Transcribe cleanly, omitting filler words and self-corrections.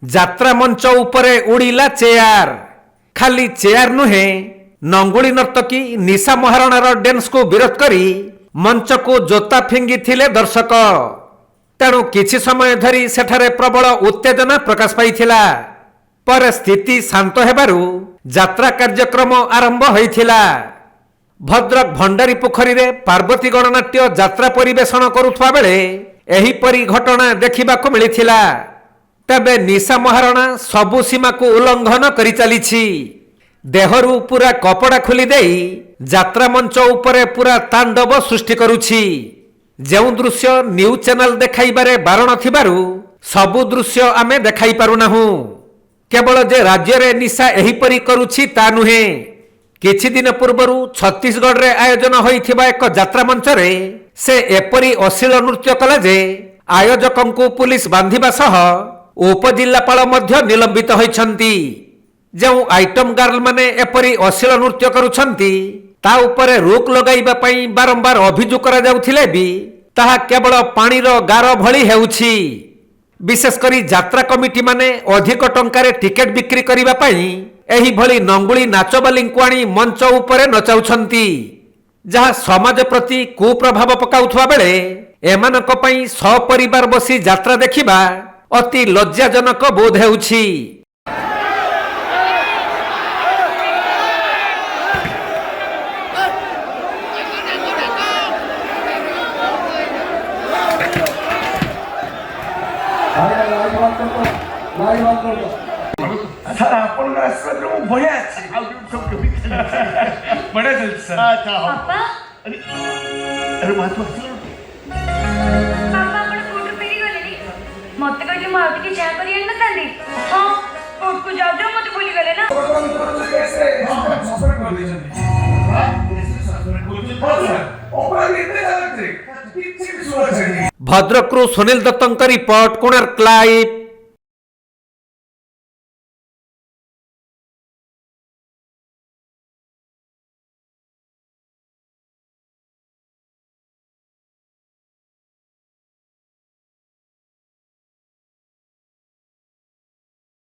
যাত্রা মঞ্চ উপরে উড়িলা চেয়ার। খালি চেয়ার নুহে, নଙ୍ଗୁଳି ନର୍ତ୍ତକୀ ନିଶା ମହାରଣାର ଡ୍ୟାନ୍ସକୁ ବିରୋଧ କରି ମଞ୍ଚକୁ ଜୋତା ଫିଙ୍ଗିଥିଲେ ଦର୍ଶକ। ତେଣୁ କିଛି ସମୟ ଧରି ସେଠାରେ ପ୍ରବଳ ଉତ୍ତେଜନା ପ୍ରକାଶ ପାଇଥିଲା। ପରେ ସ୍ଥିତି ଶାନ୍ତ ହେବାରୁ ଯାତ୍ରା କାର୍ଯ୍ୟକ୍ରମ ଆରମ୍ଭ ହୋଇଥିଲା। ଭଦ୍ରକ ଭଣ୍ଡାରୀ ପୋଖରୀରେ ପାର୍ବତୀ ଗଣନାଟ୍ୟ ଯାତ୍ରା ପରିବେଷଣ କରୁଥିବା ବେଳେ ଏହିପରି ଘଟଣା ଦେଖିବାକୁ ମିଳିଥିଲା। ତେବେ ନିଶା ମହାରଣା ସବୁ ସୀମାକୁ ଉଲ୍ଲଂଘନ କରି ଚାଲିଛି। ଦେହରୁ ପୁରା କପଡ଼ା ଖୋଲି ଦେଇ ଯାତ୍ରା ମଞ୍ଚ ଉପରେ ପୁରା ତାଣ୍ଡବ ସୃଷ୍ଟି କରୁଛି। ଯେଉଁ ଦୃଶ୍ୟ ନ୍ୟୁଜ୍ ଚ୍ୟାନେଲ ଦେଖାଇବାରେ ବାରଣ ଥିବାରୁ ସବୁ ଦୃଶ୍ୟ ଆମେ ଦେଖାଇ ପାରୁନାହୁଁ। କେବଳ ଯେ ରାଜ୍ୟରେ ନିଶା ଏହିପରି କରୁଛି ତା ନୁହେଁ। କିଛି ଦିନ ପୂର୍ବରୁ ଛତିଶଗଡ଼ରେ ଆୟୋଜନ ହୋଇଥିବା ଏକ ଯାତ୍ରା ମଞ୍ଚରେ ସେ ଏପରି ଅଶ୍ଳୀଳ ନୃତ୍ୟ କଲା ଯେ ଆୟୋଜକଙ୍କୁ ପୁଲିସ ବାନ୍ଧିବା ସହ ଉପଜିଲ୍ଲାପାଳ ମଧ୍ୟ ନିଲମ୍ବିତ ହୋଇଛନ୍ତି। ଯେଉଁ ଆଇଟମ ଗାର୍ଲ ମାନେ ଏପରି ଅଶ୍ଳୀଳ ନୃତ୍ୟ କରୁଛନ୍ତି ତା ଉପରେ ରୋକ ଲଗାଇବା ପାଇଁ ବାରମ୍ବାର ଅଭିଯୋଗ କରାଯାଉଥିଲେ ବି ତାହା କେବଳ ପାଣିର ଗାର ଭଳି ହେଉଛି। ବିଶେଷ କରି ଯାତ୍ରା କମିଟି ମାନେ ଅଧିକ ଟଙ୍କାରେ ଟିକେଟ ବିକ୍ରି କରିବା ପାଇଁ ଏହିଭଳି ନଙ୍ଗୁଳି ନାଚବାଲିଙ୍କୁ ଆଣି ମଞ୍ଚ ଉପରେ ନଚାଉଛନ୍ତି, ଯାହା ସମାଜ ପ୍ରତି କୁପ୍ରଭାବ ପକାଉଥିବା ବେଳେ ଏମାନଙ୍କ ପାଇଁ ସପରିବାର ବସି ଯାତ୍ରା ଦେଖିବା ଅତି ଲଜ୍ଜାଜନକ ବୋଧ ହେଉଛି। सर आपण आशीर्वाद मु बढ़िया अछि बढ़िया चल सर अच्छा पापा अरे बात तो पापा आपण कोट पेरी गले मते कहले म आउट के जा करी न तांदी हां कोट को जाओ जाओ मते बोली गले ना भद्रकରୁ सुनील दत्तଙ୍କ रिपोर्ट कोणार्क लाइव।